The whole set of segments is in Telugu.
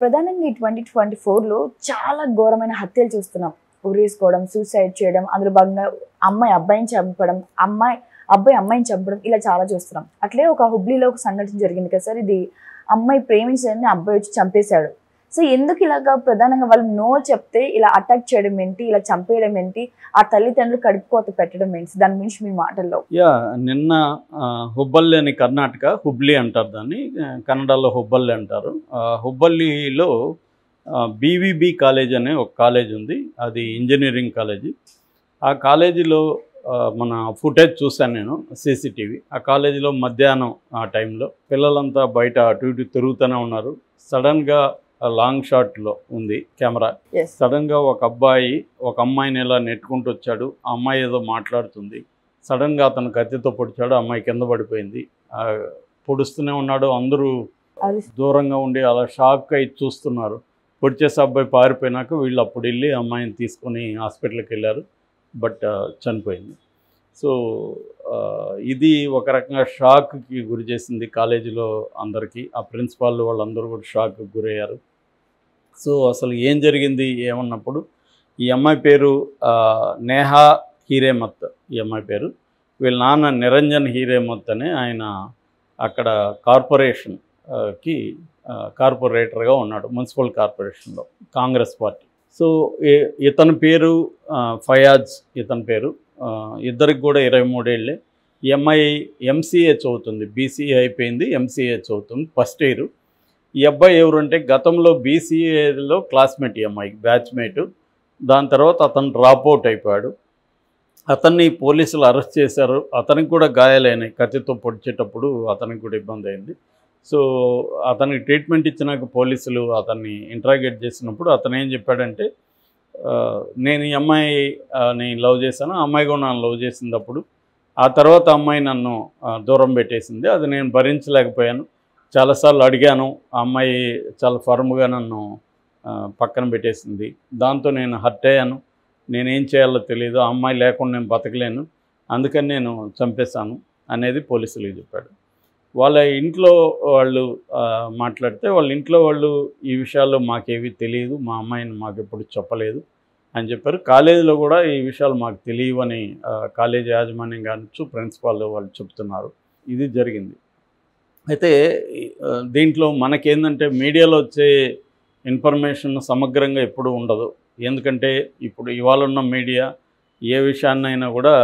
ప్రధానంగా ఈ 2024లో చాలా ఘోరమైన హత్యలు చూస్తున్నాం. ఉరేసుకోవడం, సూసైడ్ చేయడం, అందులో భాగంగా అమ్మాయి అబ్బాయిని చంపడం, అబ్బాయి అమ్మాయిని చంపడం, ఇలా చాలా చూస్తున్నాం. అట్లే ఒక హుబ్లీలో ఒక సంఘటన జరిగింది కదా సార్. ఇది అమ్మాయి ప్రేమించడాన్ని అబ్బాయి వచ్చి చంపేశాడు. సో ఎందుకు ఇలాగా ప్రధానంగా వాళ్ళు నో చెప్తే ఇలా అటాక్ చేయడం ఏంటి, ఇలా చంపేయడం ఏంటి, ఆ తల్లిదండ్రులు కడుపుకోత పెట్టడం ఏంటి, దాని గురించి మీ మాటల్లో? నిన్న హుబ్బల్లి అని కర్ణాటక, హుబ్లీ అంటారు దాన్ని, కన్నడలో హుబ్బల్లి అంటారు. హుబ్బల్లిలో బీవీబీ కాలేజ్ అనే ఒక కాలేజ్ ఉంది. అది ఇంజనీరింగ్ కాలేజీ. ఆ కాలేజీలో మన ఫుటేజ్ చూశాను నేను, సీసీటీవీ. ఆ కాలేజీలో మధ్యాహ్నం ఆ టైంలో పిల్లలంతా బయట అటు ఇటు తిరుగుతూనే ఉన్నారు. సడన్గా లాంగ్ షాట్లో ఉంది కెమెరా. సడన్గా ఒక అబ్బాయి ఒక అమ్మాయిని ఇలా నెట్టుకుంటూ వచ్చాడు. ఆ అమ్మాయి ఏదో మాట్లాడుతుంది. సడన్గా అతను కత్తితో పొడిచాడు. అమ్మాయి కింద పడిపోయింది. పొడుస్తూనే ఉన్నాడు. అందరూ దూరంగా ఉండి అలా షాక్ అయి చూస్తున్నారు. పొడిచేసి అబ్బాయి పారిపోయినాక వీళ్ళు అప్పుడు వెళ్ళి అమ్మాయిని తీసుకొని హాస్పిటల్కి వెళ్ళారు. బట్ చనిపోయింది. సో ఇది ఒక రకంగా షాక్కి గురి చేసింది కాలేజీలో అందరికీ. ఆ ప్రిన్సిపాల్ వాళ్ళందరూ కూడా షాక్కి గురయ్యారు. సో అసలు ఏం జరిగింది ఏమన్నప్పుడు, ఈ అమ్మాయి పేరు నేహా హీరేమత్. ఈ అమ్మాయి పేరు. వీళ్ళ నాన్న నిరంజన్ హీరేమత్ అని ఆయన అక్కడ కార్పొరేషన్కి కార్పొరేటర్గా ఉన్నాడు, మున్సిపల్ కార్పొరేషన్లో, కాంగ్రెస్ పార్టీ. సో ఇతని పేరు ఫయాజ్. ఇతని పేరు. ఇద్దరికి కూడా 23 ఏళ్ళే. ఈ అమ్మాయి ఎంసీఏ చదువుతుంది. బీసీఏ అయిపోయింది, ఎంసీఏ చదువుతుంది, ఫస్ట్ ఇయర్. ఈ అబ్బాయి ఎవరు అంటే గతంలో బీసీఏలో క్లాస్మేట్, ఈ అమ్మాయికి బ్యాచ్మేటు. దాని తర్వాత అతను డ్రాప్ అవుట్ అయిపోయాడు. అతన్ని పోలీసులు అరెస్ట్ చేశారు. అతనికి కూడా గాయాలైనాయి. కత్తితో పొడిచేటప్పుడు అతనికి కూడా ఇబ్బంది అయింది. సో అతనికి ట్రీట్మెంట్ ఇచ్చినాక పోలీసులు అతన్ని ఇంట్రాగేట్ చేసినప్పుడు అతను ఏం చెప్పాడంటే, నేను ఈ అమ్మాయిని లవ్ చేశాను, అమ్మాయి కూడా నన్ను లవ్ చేసినప్పుడు ఆ తర్వాత అమ్మాయి నన్ను దూరం పెట్టేసింది. అది నేను భరించలేకపోయాను. చాలాసార్లు అడిగాను. ఆ అమ్మాయి చాలా ఫర్మ్గా నన్ను పక్కన పెట్టేసింది. దాంతో నేను హర్ట్ అయ్యాను. నేనేం చేయాలో తెలియదు. ఆ అమ్మాయి లేకుండా నేను బతకలేను. అందుకని నేను చంపేశాను అనేది పోలీసులకు చెప్పాడు. వాళ్ళ ఇంట్లో వాళ్ళు మాట్లాడితే, వాళ్ళ ఇంట్లో వాళ్ళు ఈ విషయాల్లో మాకేవి తెలియదు, మా అమ్మాయిని మాకు ఎప్పుడు చెప్పలేదు అని చెప్పారు. కాలేజీలో కూడా ఈ విషయాలు మాకు తెలియవని కాలేజీ యాజమాన్యం కావచ్చు, ప్రిన్సిపాల్ వాళ్ళు చెప్తున్నారు. ఇది జరిగింది. అయితే దీంట్లో మనకేందంటే మీడియాలో వచ్చే ఇన్ఫర్మేషన్ సమగ్రంగా ఎప్పుడు ఉండదు. ఎందుకంటే ఇప్పుడు ఇవాళ ఉన్న మీడియా ఏ విషయాన్నైనా కూడా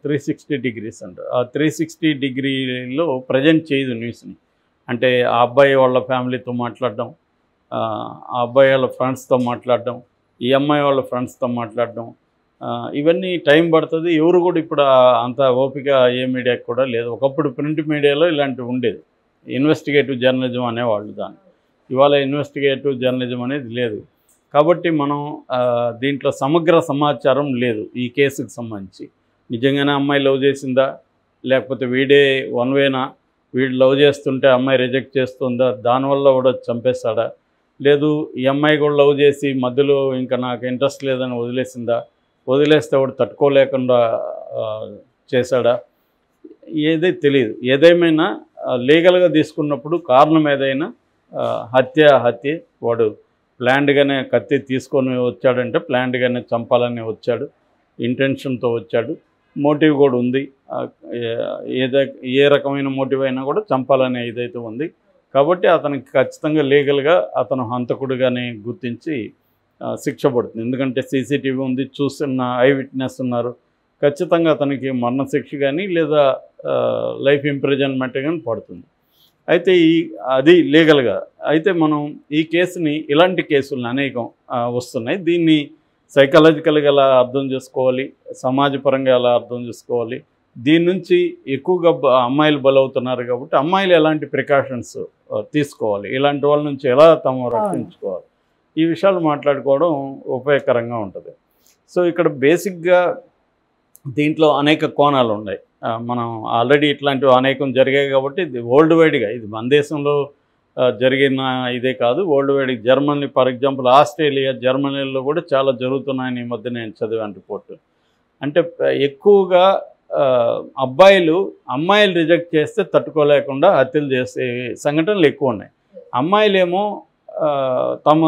360 degrees అంటారు. ఆ 360 degreeలో ప్రజెంట్ చేయదు న్యూస్ని. అంటే ఆ అబ్బాయి వాళ్ళ ఫ్యామిలీతో మాట్లాడడం, ఆ అబ్బాయి వాళ్ళ ఫ్రెండ్స్తో మాట్లాడడం, ఈ అమ్మాయి వాళ్ళ ఫ్రెండ్స్తో మాట్లాడడం, ఇవన్నీ టైం పడుతుంది. ఎవరు కూడా ఇప్పుడు అంత ఓపిక ఏ మీడియాకి కూడా లేదు. ఒకప్పుడు ప్రింట్ మీడియాలో ఇలాంటివి ఉండేది. ఇన్వెస్టిగేటివ్ జర్నలిజం అనేవాళ్ళు దాన్ని. ఇవాళ ఇన్వెస్టిగేటివ్ జర్నలిజం అనేది లేదు. కాబట్టి మనం దీంట్లో సమగ్ర సమాచారం లేదు ఈ కేసుకు సంబంధించి. నిజంగానే అమ్మాయి లవ్ చేసిందా, లేకపోతే వీడే వన్ వేనా, వీడు లవ్ చేస్తుంటే అమ్మాయి రిజెక్ట్ చేస్తుందా, దానివల్ల కూడా చంపేస్తాడా, లేదు ఈ అమ్మాయి కూడా లవ్ చేసి మధ్యలో ఇంకా నాకు ఇంట్రెస్ట్ లేదని వదిలేసిందా, వదిలేస్తే కూడా తట్టుకోలేకుండా చేశాడా, ఏదే తెలియదు. ఏదేమైనా లీగల్గా తీసుకున్నప్పుడు కారణం ఏదైనా హత్య వాడు ప్లాన్డ్గానే కత్తి తీసుకొని వచ్చాడంటే ప్లాన్డ్గానే చంపాలని వచ్చాడు, ఇంటెన్షన్తో వచ్చాడు. మోటివ్ కూడా ఉంది. ఏ రకమైన మోటివ్ అయినా కూడా చంపాలనే ఇదైతే ఉంది. కాబట్టి అతనికి ఖచ్చితంగా లీగల్గా అతను హంతకుడుగానే గుర్తించి శిక్ష పడుతుంది. ఎందుకంటే సీసీటీవీ ఉంది, చూస్తున్న ఐ విట్నెస్ ఉన్నారు. ఖచ్చితంగా అతనికి మరణశిక్ష కానీ లేదా లైఫ్ ఇంప్రిజన్మెంట్ కానీ పడుతుంది. అయితే అది లీగల్గా. అయితే మనం ఈ కేసుని, ఇలాంటి కేసులను అనేకం వస్తున్నాయి. దీన్ని సైకలాజికల్గా ఎలా అర్థం చేసుకోవాలి, సమాజపరంగా ఎలా అర్థం చేసుకోవాలి, దీని నుంచి ఎక్కువగా అమ్మాయిలు బలవుతున్నారు కాబట్టి అమ్మాయిలు ఎలాంటి ప్రికాషన్స్ తీసుకోవాలి, ఇలాంటి వాళ్ళ నుంచి ఎలా తాము రక్షించుకోవాలి, ఈ విషయాలు మాట్లాడుకోవడం ఉపయోగకరంగా ఉంటుంది. సో ఇక్కడ బేసిక్గా దీంట్లో అనేక కోణాలు ఉన్నాయి. మనం ఆల్రెడీ ఇట్లాంటివి అనేకం జరిగాయి కాబట్టి ఇది వరల్డ్ వైడ్గా, ఇది మన దేశంలో జరిగిన ఇదే కాదు, world wide. Germany for example, Australia, జర్మనీలో కూడా చాలా జరుగుతున్నాయని ఈ మధ్య నేను చదివాను రిపోర్టు. అంటే ఎక్కువగా అమ్మాయిలు రిజెక్ట్ చేస్తే తట్టుకోలేకుండా హత్యలు చేసే సంఘటనలు ఎక్కువ ఉన్నాయి. అమ్మాయిలేమో తమ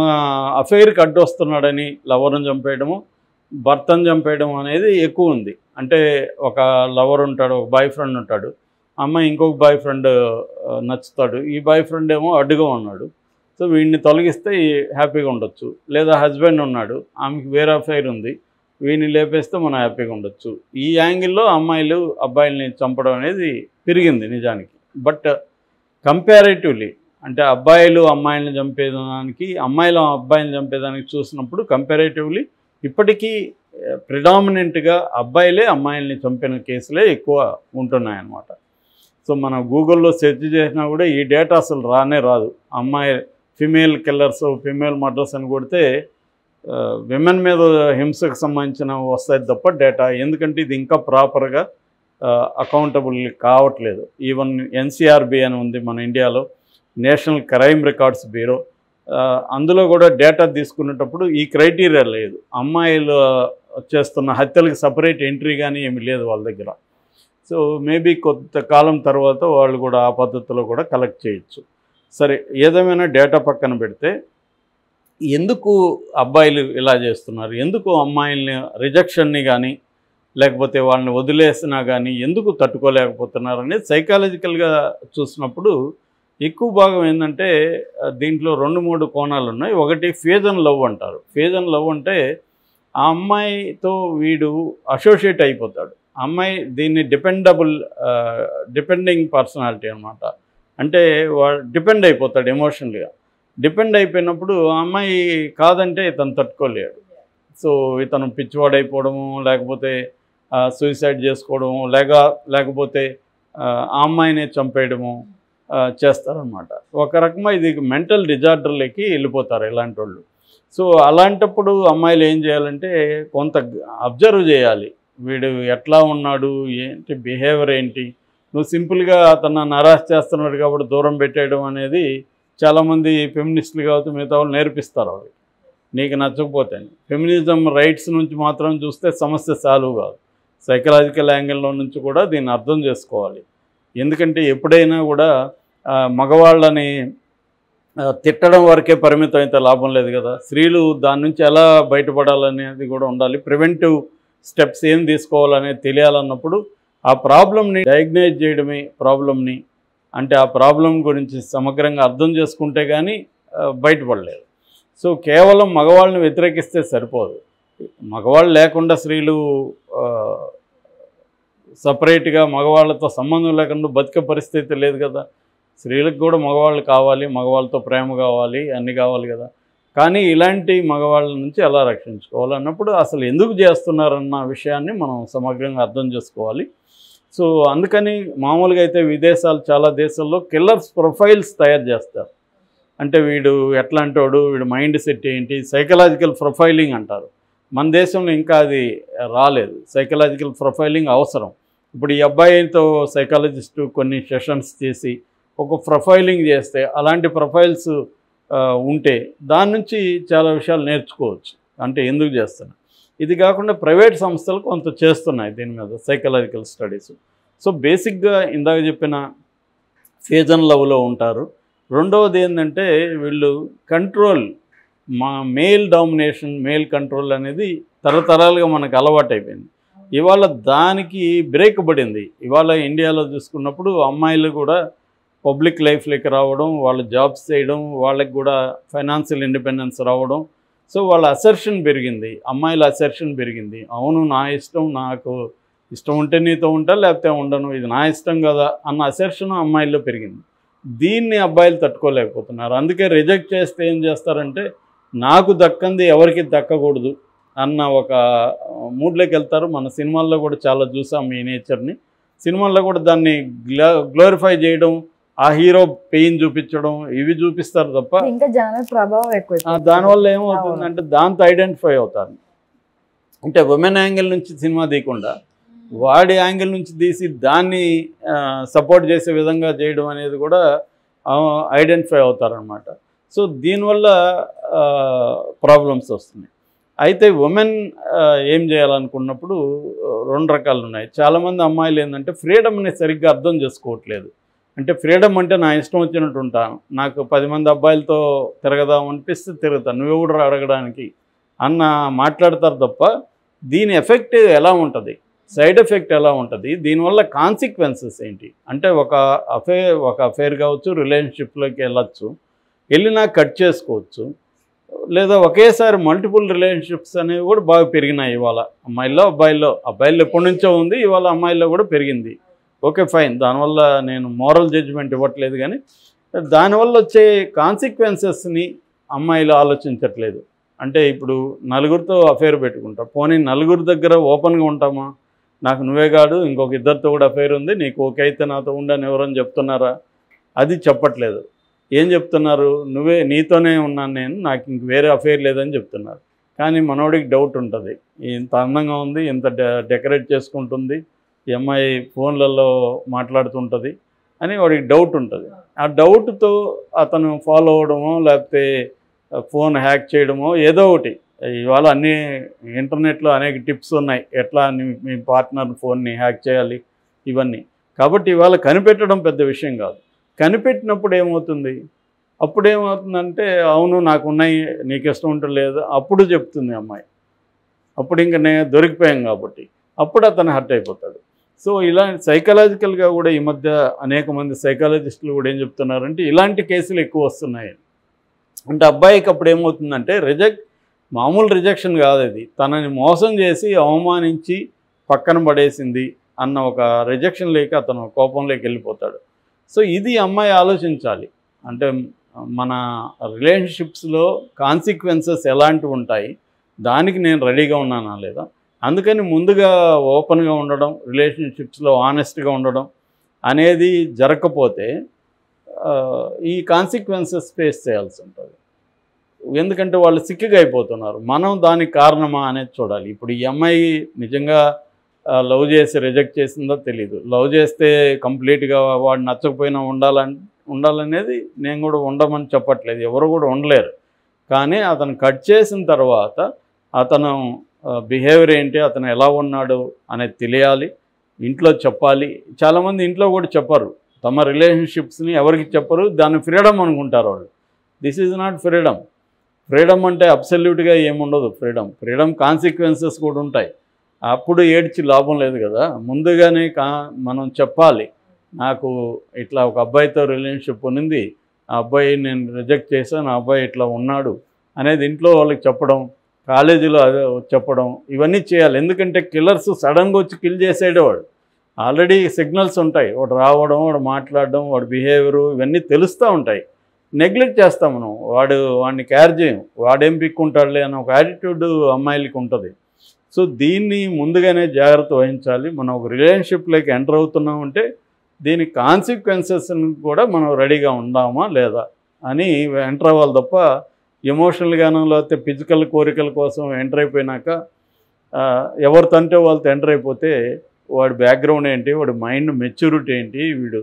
అఫైర్కి అడ్డొస్తున్నాడని లవర్ను చంపేయడము, భర్తను చంపేయడం అనేది ఎక్కువ ఉంది. అంటే ఒక లవర్ ఉంటాడు, ఒక బాయ్ ఫ్రెండ్ ఉంటాడు, అమ్మాయి ఇంకొక బాయ్ ఫ్రెండ్ నచ్చుతాడు, ఈ బాయ్ ఫ్రెండ్ ఏమో అడ్డుగా ఉన్నాడు, సో వీడిని తొలగిస్తే హ్యాపీగా ఉండొచ్చు. లేదా హస్బెండ్ ఉన్నాడు, ఆమెకి వేరే అఫైర్ ఉంది, వీడిని లేపేస్తే మనం హ్యాపీగా ఉండొచ్చు. ఈ యాంగిల్లో అమ్మాయిలు అబ్బాయిల్ని చంపడం అనేది పెరిగింది నిజానికి. బట్ కంపారేటివ్లీ అంటే అబ్బాయిలు అమ్మాయిలను చంపేదానికి, అమ్మాయిలు అబ్బాయిని చంపేదానికి చూసినప్పుడు కంపారేటివ్లీ ఇప్పటికీ ప్రిడామినెంట్గా అబ్బాయిలే అమ్మాయిల్ని చంపిన కేసులే ఎక్కువ ఉంటున్నాయన్నమాట. సో మనం గూగుల్లో సెర్చ్ చేసినా కూడా ఈ డేటా అసలు రానే రాదు. అమ్మాయి ఫిమేల్ కిల్లర్స్, ఫిమేల్ మర్డర్స్ అని కొడితే విమెన్ మీద హింసకు సంబంధించిన వస్తాయి తప్ప డేటా. ఎందుకంటే ఇది ఇంకా ప్రాపర్గా అకౌంటబుల్ కావట్లేదు. ఈవెన్ ఎన్సిఆర్బి అని ఉంది మన ఇండియాలో, నేషనల్ క్రైమ్ రికార్డ్స్ బ్యూరో, అందులో కూడా డేటా తీసుకునేటప్పుడు ఈ క్రైటీరియా లేదు. అమ్మాయిలు చేస్తున్న హత్యలకు సపరేట్ ఎంట్రీ కానీ ఏమి లేదు వాళ్ళ దగ్గర. సో మేబీ కొంతకాలం తర్వాత వాళ్ళు కూడా ఆ పద్ధతిలో కూడా కలెక్ట్ చేయొచ్చు. సరే, ఏదేమైనా డేటా పక్కన పెడితే ఎందుకు అబ్బాయిలు ఇలా చేస్తున్నారు, ఎందుకు అమ్మాయిల్ని రిజెక్షన్ని కానీ లేకపోతే వాళ్ళని వదిలేసినా కానీ ఎందుకు తట్టుకోలేకపోతున్నారు అనేది సైకాలజికల్గా చూసినప్పుడు ఎక్కువ భాగం ఏంటంటే దీంట్లో 2-3 కోణాలు ఉన్నాయి. ఒకటి ఫేజ్ అండ్ లవ్ అంటారు. ఫేజ్ అండ్ లవ్ అంటే ఆ అమ్మాయితో వీడు అసోసియేట్ అయిపోతాడు. అమ్మాయి దీన్ని డిపెండింగ్ పర్సనాలిటీ అనమాట. అంటే వాడు డిపెండ్ అయిపోతాడు ఎమోషనల్గా. డిపెండ్ అయిపోయినప్పుడు ఆ అమ్మాయి కాదంటే ఇతను తట్టుకోలేడు. సో ఇతను పిచ్చివాడైపోవడము, లేకపోతే సూసైడ్ చేసుకోవడము, లేకపోతే ఆ అమ్మాయిని చంపేయడము చేస్తారనమాట. ఒక రకంగా ఇది మెంటల్ డిజార్డర్లకి వెళ్ళిపోతారు ఇలాంటి వాళ్ళు. సో అలాంటప్పుడు అమ్మాయిలు ఏం చేయాలంటే కొంత అబ్జర్వ్ చేయాలి, వీడు ఎట్లా ఉన్నాడు, ఏంటి బిహేవియర్ ఏంటి. నువ్వు సింపుల్గా అతను నరాశ చేస్తున్నాడు కాబట్టి దూరం పెట్టేయడం అనేది చాలామంది ఫెమినిస్టులు కావచ్చు మిగతా వాళ్ళు నేర్పిస్తారు. అవి నీకు నచ్చకపోతే ఫెమినిజం రైట్స్ నుంచి మాత్రం చూస్తే సమస్య సాల్వ్ కాదు. సైకలాజికల్ యాంగిల్లో నుంచి కూడా దీన్ని అర్థం చేసుకోవాలి. ఎందుకంటే ఎప్పుడైనా కూడా మగవాళ్ళని తిట్టడం వరకే పరిమితం అయితే లాభం లేదు కదా. స్త్రీలు దాని నుంచి ఎలా బయటపడాలనేది కూడా ఉండాలి. ప్రివెంటివ్ స్టెప్స్ ఏం తీసుకోవాలనేది తెలియాలన్నప్పుడు ఆ ప్రాబ్లమ్ని డయాగ్నైజ్ చేయడమే ప్రాబ్లమ్ని, అంటే ఆ ప్రాబ్లం గురించి సమగ్రంగా అర్థం చేసుకుంటే కానీ బయటపడలేదు. సో కేవలం మగవాళ్ళని వ్యతిరేకిస్తే సరిపోదు. మగవాళ్ళు లేకుండా స్త్రీలు సపరేట్గా మగవాళ్ళతో సంబంధం లేకుండా బతికే పరిస్థితి లేదు కదా. స్త్రీలకు కూడా మగవాళ్ళు కావాలి, మగవాళ్ళతో ప్రేమ కావాలి, అన్నీ కావాలి కదా. కానీ ఇలాంటి మగవాళ్ళ నుంచి ఎలా రక్షించుకోవాలి అన్నప్పుడు అసలు ఎందుకు చేస్తున్నారన్న విషయాన్ని మనం సమగ్రంగా అర్థం చేసుకోవాలి. సో అందుకని మామూలుగా అయితే విదేశాలు చాలా దేశాల్లో కిల్లర్స్ ప్రొఫైల్స్ తయారు చేస్తారు. అంటే వీడు ఎట్లాంటి వాడు, వీడు మైండ్ సెట్ ఏంటి, సైకలాజికల్ ప్రొఫైలింగ్ అంటారు. మన దేశంలో ఇంకా అది రాలేదు. సైకలాజికల్ ప్రొఫైలింగ్ అవసరం. ఇప్పుడు ఈ అబ్బాయితో సైకాలజిస్టు కొన్ని సెషన్స్ చేసి ఒక ప్రొఫైలింగ్ చేస్తే అలాంటి ప్రొఫైల్స్ ఉంటే దాని నుంచి చాలా విషయాలు నేర్చుకోవచ్చు. అంటే ఎందుకు చేస్తున్నా. ఇది కాకుండా ప్రైవేట్ సంస్థలు కొంత చేస్తున్నాయి దీని మీద సైకలాజికల్ స్టడీస్. సో బేసిక్గా ఇందాక చెప్పిన ఫేజ్ అండ్ లవ్లో ఉంటారు. రెండవది ఏంటంటే వీళ్ళు control, male domination, male control అనేది తరతరాలుగా మనకు అలవాటైపోయింది. ఇవాళ దానికి బ్రేక్ పడింది. ఇవాళ ఇండియాలో చూసుకున్నప్పుడు అమ్మాయిలు కూడా పబ్లిక్ లైఫ్లోకి రావడం, వాళ్ళు జాబ్స్ చేయడం, వాళ్ళకి కూడా ఫైనాన్షియల్ ఇండిపెండెన్స్ రావడం. సో వాళ్ళ అసర్షన్ పెరిగింది, అమ్మాయిల అసర్షన్ పెరిగింది. అవును నా ఇష్టం, నాకు ఇష్టం ఉంటే నీతో ఉంటా లేకపోతే ఉండను, ఇది నా ఇష్టం కదా అన్న అసర్షన్ అమ్మాయిల్లో పెరిగింది. దీన్ని అబ్బాయిలు తట్టుకోలేకపోతున్నారు. అందుకే రిజెక్ట్ చేస్తే ఏం చేస్తారంటే నాకు దక్కంది ఎవరికి దక్కకూడదు అన్న ఒక మూడ్లోకి వెళ్తారు. మన సినిమాల్లో కూడా చాలా చూసాం ఈ నేచర్ని. సినిమాల్లో కూడా దాన్ని గ్లోరిఫై చేయడం, ఆ హీరో పెయిన్ చూపించడం, ఇవి చూపిస్తారు తప్ప ఇంకా జనాల ప్రభావం ఎక్కువ. దానివల్ల ఏమవుతుందంటే దాంతో ఐడెంటిఫై అవుతారు. అంటే ఉమెన్ యాంగిల్ నుంచి సినిమా తీయకుండా వాడి యాంగిల్ నుంచి తీసి దాన్ని సపోర్ట్ చేసే విధంగా చేయడం అనేది కూడా ఐడెంటిఫై అవుతారనమాట. సో దీనివల్ల ప్రాబ్లమ్స్ వస్తున్నాయి. అయితే ఉమెన్ ఏం చేయాలనుకున్నప్పుడు 2 రకాలు ఉన్నాయి. చాలామంది అమ్మాయిలు ఏంటంటే ఫ్రీడమ్ని సరిగ్గా అర్థం చేసుకోవట్లేదు. అంటే ఫ్రీడమ్ అంటే నా ఇష్టం వచ్చినట్టు ఉంటాను, నాకు 10 మంది అబ్బాయిలతో తిరగదాం అనిపిస్తే తిరుగుతాను, నువ్వు కూడా అడగడానికి అన్న మాట్లాడతారు తప్ప దీని ఎఫెక్ట్ ఎలా ఉంటుంది, సైడ్ ఎఫెక్ట్ ఎలా ఉంటుంది, దీనివల్ల కాన్సిక్వెన్సెస్ ఏంటి అంటే ఒక అఫేర్ కావచ్చు, రిలేషన్షిప్లోకి వెళ్ళినా కట్ చేసుకోవచ్చు, లేదా ఒకేసారి మల్టిపుల్ రిలేషన్షిప్స్ అనేవి కూడా బాగా పెరిగినాయి ఇవాళ అబ్బాయిల్లో ఎప్పటి నుంచో ఉంది, ఇవాళ అమ్మాయిల్లో కూడా పెరిగింది. ఓకే ఫైన్, దానివల్ల నేను మోరల్ జడ్జిమెంట్ ఇవ్వట్లేదు, కానీ దానివల్ల వచ్చే కాన్సిక్వెన్సెస్ని అమ్మాయిలు ఆలోచించట్లేదు. అంటే ఇప్పుడు నలుగురితో అఫేర్ పెట్టుకుంటాం, పోనీ నలుగురి దగ్గర ఓపెన్గా ఉంటామా, నాకు నువ్వే కాదు ఇంకొక ఇద్దరితో కూడా అఫేర్ ఉంది, నీకు ఓకే అయితే నాతో ఉండని ఎవరని చెప్తున్నారా, అది చెప్పట్లేదు. ఏం చెప్తున్నారు, నీతోనే ఉన్నాను నేను, నాకు ఇంక వేరే అఫేర్ లేదని చెప్తున్నారు. కానీ మనోడికి డౌట్ ఉంటుంది, ఇంత అందంగా ఉంది, ఇంత డెకరేట్ చేసుకుంటుంది, ఈ అమ్మాయి ఫోన్లలో మాట్లాడుతుంటుంది అని వాడికి డౌట్ ఉంటుంది. ఆ డౌట్తో అతను ఫాలో అవ్వడమో లేకపోతే ఫోన్ హ్యాక్ చేయడమో ఏదో ఒకటి. ఇవాళ అన్ని ఇంటర్నెట్లో అనేక టిప్స్ ఉన్నాయి, ఎట్లా మీ పార్ట్నర్ ఫోన్ని హ్యాక్ చేయాలి ఇవన్నీ. కాబట్టి ఇవాళ కనిపెట్టడం పెద్ద విషయం కాదు. కనిపెట్టినప్పుడు అప్పుడేమవుతుందంటే అవును నాకు ఉన్నాయి, నీకు ఇష్టం ఉండలేదు, అప్పుడు చెప్తుంది అమ్మాయి. అప్పుడు ఇంక నేను దొరికిపోయాం కాబట్టి అప్పుడు అతను హర్ట్ అయిపోతాడు. సో ఇలా సైకలాజికల్గా కూడా ఈ మధ్య అనేక మంది సైకాలజిస్టులు కూడా ఏం చెప్తున్నారంటే ఇలాంటి కేసులు ఎక్కువ వస్తున్నాయి. అంటే అబ్బాయికి అప్పుడు ఏమవుతుందంటే మామూలు రిజెక్షన్ కాదు, అది తనని మోసం చేసి అవమానించి పక్కన పడేసింది అన్న ఒక రిజెక్షన్ లేక అతను కోపంలోకి వెళ్ళిపోతాడు. సో ఇది అమ్మాయి ఆలోచించాలి. అంటే మన రిలేషన్షిప్స్లో కాన్సిక్వెన్సెస్ ఎలాంటివి ఉంటాయి, దానికి నేను రెడీగా ఉన్నానా లేదా. అందుకని ముందుగా ఓపెన్గా ఉండడం, రిలేషన్షిప్స్లో ఆనెస్ట్గా ఉండడం అనేది జరగకపోతే ఈ కాన్సిక్వెన్సెస్ ఫేస్ చేయాల్సి ఉంటుంది. ఎందుకంటే వాళ్ళు సిక్కిగా అయిపోతున్నారు. మనం దానికి కారణమా అనేది చూడాలి. ఇప్పుడు ఈ అమ్మాయి నిజంగా లవ్ చేసి రిజెక్ట్ చేసిందో తెలీదు. లవ్ చేస్తే కంప్లీట్గా వాడు నచ్చకపోయినా ఉండాలనేది నేను కూడా ఉండమని చెప్పట్లేదు, ఎవరు కూడా ఉండలేరు. కానీ అతను కట్ చేసిన తర్వాత అతను బిహేవియర్ ఏంటి, అతను ఎలా ఉన్నాడు అనేది తెలియాలి, ఇంట్లో చెప్పాలి. చాలామంది ఇంట్లో కూడా చెప్పరు, తమ రిలేషన్షిప్స్ని ఎవరికి చెప్పరు, దాన్ని ఫ్రీడమ్ అనుకుంటారు వాళ్ళు. This is not freedom. Freedom అంటే అబ్సల్యూట్గా ఏముండదు. ఫ్రీడమ్ కాన్సిక్వెన్సెస్ కూడా ఉంటాయి. అప్పుడు ఏడ్చి లాభం లేదు కదా. ముందుగానే మనం చెప్పాలి, నాకు ఇట్లా ఒక అబ్బాయితో రిలేషన్షిప్ ఉంది, ఆ అబ్బాయి నేను రిజెక్ట్ చేశాను, ఆ అబ్బాయి ఇట్లా ఉన్నాడు అనేది ఇంట్లో వాళ్ళకి చెప్పడం, కాలేజీలో అదే చెప్పడం, ఇవన్నీ చేయాలి. ఎందుకంటే కిల్లర్స్ సడన్గా వచ్చి కిల్ చేసేవాడు. ఆల్రెడీ సిగ్నల్స్ ఉంటాయి, వాడు రావడం, వాడు మాట్లాడడం, వాడు బిహేవియరు ఇవన్నీ తెలుస్తూ ఉంటాయి. నెగ్లెక్ట్ చేస్తాం మనం, వాడిని కేర్ చేయం, వాడేం పిక్కుంటాడులే అన్న ఒక యాటిట్యూడ్ అమ్మాయిలకి ఉంటుంది. సో దీన్ని ముందుగానే జాగ్రత్త వహించాలి. మనం ఒక రిలేషన్షిప్లోకి ఎంటర్ అవుతున్నామంటే దీని కాన్సిక్వెన్సెస్ని కూడా మనం రెడీగా ఉందామా లేదా అని ఎంటర్ అవ్వాలి తప్ప ఎమోషనల్గానో లేకపోతే ఫిజికల్ కోరికల కోసం ఎంటర్ అయిపోయినాక ఎవరితో అంటే వాళ్ళతో ఎంటర్ అయిపోతే వాడి బ్యాక్గ్రౌండ్ ఏంటి, వాడి మైండ్ మెచ్యూరిటీ ఏంటి, వీడు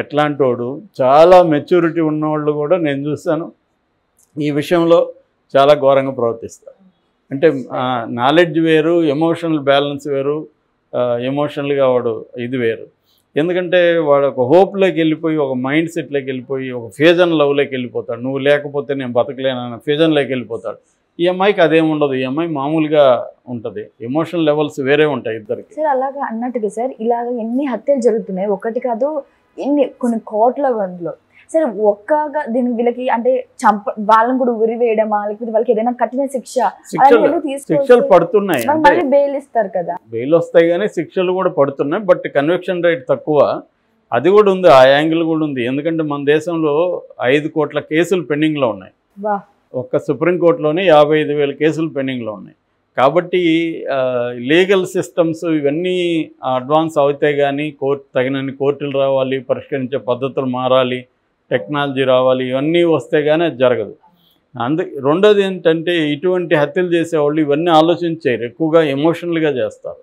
ఎట్లాంటి వాడు. చాలా మెచ్యూరిటీ ఉన్నవాళ్ళు కూడా నేను చూస్తాను ఈ విషయంలో చాలా ఘోరంగా ప్రవర్తిస్తారు. అంటే నాలెడ్జ్ వేరు, ఎమోషనల్ బ్యాలెన్స్ వేరు, ఎమోషనల్గా వాడు ఇది వేరు. ఎందుకంటే వాడు ఒక హోప్లోకి వెళ్ళిపోయి, ఒక మైండ్ సెట్లోకి వెళ్ళిపోయి, ఒక ఫ్యూజన్ లవ్లోకి వెళ్ళిపోతాడు. నువ్వు లేకపోతే నేను బతకలేనన్న ఫ్యూజన్లోకి వెళ్ళిపోతాడు. ఈ అమ్మాయికి అదేముండదు, ఈ అమ్మాయి మామూలుగా ఉంటుంది. ఎమోషనల్ లెవెల్స్ వేరే ఉంటాయి ఇద్దరికి. సార్ అలాగా అన్నట్టుగా సార్ ఇలాగ ఎన్ని హత్యలు జరుగుతున్నాయి, ఒకటి కాదు కొన్ని కోట్ల మందిలో. సరే ఒక్కగా వీళ్ళకి అంటే వాళ్ళని కూడా ఉరి వేయడమా, లేకపోతే వాళ్ళకి ఏదైనా కఠిన శిక్షలు పడుతున్నాయి, మళ్ళీ బెయిల్ ఇస్తారు కదా, బెయిల్ వస్తాయి కానీ శిక్షలు కూడా పడుతున్నాయి. బట్ కన్విక్షన్ రేట్ తక్కువ, అది కూడా ఉంది, ఆ యాంగిల్ కూడా ఉంది. ఎందుకంటే మన దేశంలో 5 కోట్ల కేసులు పెండింగ్లో ఉన్నాయి. ఒక్క సుప్రీంకోర్టులోనే 55,000 కేసులు పెండింగ్లో ఉన్నాయి. కాబట్టి లీగల్ సిస్టమ్స్ ఇవన్నీ అడ్వాన్స్ అవుతాయి కానీ తగినన్ని కోర్టులు రావాలి, పరిష్కరించే పద్ధతులు మారాలి, టెక్నాలజీ రావాలి, ఇవన్నీ వస్తే కానీ అది జరగదు. రెండోది ఏంటంటే ఇటువంటి హత్యలు చేసేవాళ్ళు ఇవన్నీ ఆలోచించారు, ఎక్కువగా ఎమోషనల్గా చేస్తారు.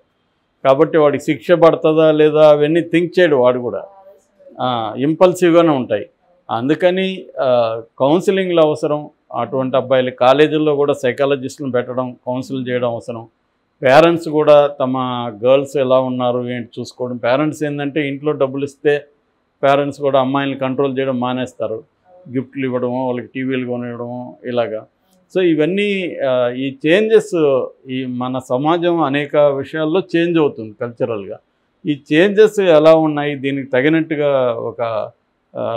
కాబట్టి వాడికి శిక్ష పడుతుందా లేదా అవన్నీ థింక్ చేయడు, వాడు కూడా ఇంపల్సివ్గానే ఉంటాయి. అందుకని కౌన్సిలింగ్లు అవసరం. అటువంటి అబ్బాయిలు కాలేజీల్లో కూడా సైకాలజిస్టులను పెట్టడం, కౌన్సిల్ చేయడం అవసరం. పేరెంట్స్ కూడా తమ గర్ల్స్ ఎలా ఉన్నారు ఏంటి చూసుకోవడం. పేరెంట్స్ ఏంటంటే ఇంట్లో డబ్బులు ఇస్తే పేరెంట్స్ కూడా అమ్మాయిని కంట్రోల్ చేయడం మానేస్తారు, గిఫ్ట్లు ఇవ్వడము, వాళ్ళకి టీవీలు కొనివ్వడము ఇలాగా. సో ఇవన్నీ ఈ చేంజెస్, ఈ మన సమాజం అనేక విషయాల్లో చేంజ్ అవుతుంది కల్చరల్గా. ఈ చేంజెస్ ఎలా ఉన్నాయి, దీనికి తగినట్టుగా ఒక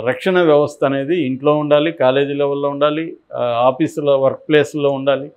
రక్షణ వ్యవస్థ అనేది ఇంట్లో ఉండాలి, కాలేజీ లెవెల్లో ఉండాలి, ఆఫీసులో వర్క్ ప్లేస్లో ఉండాలి.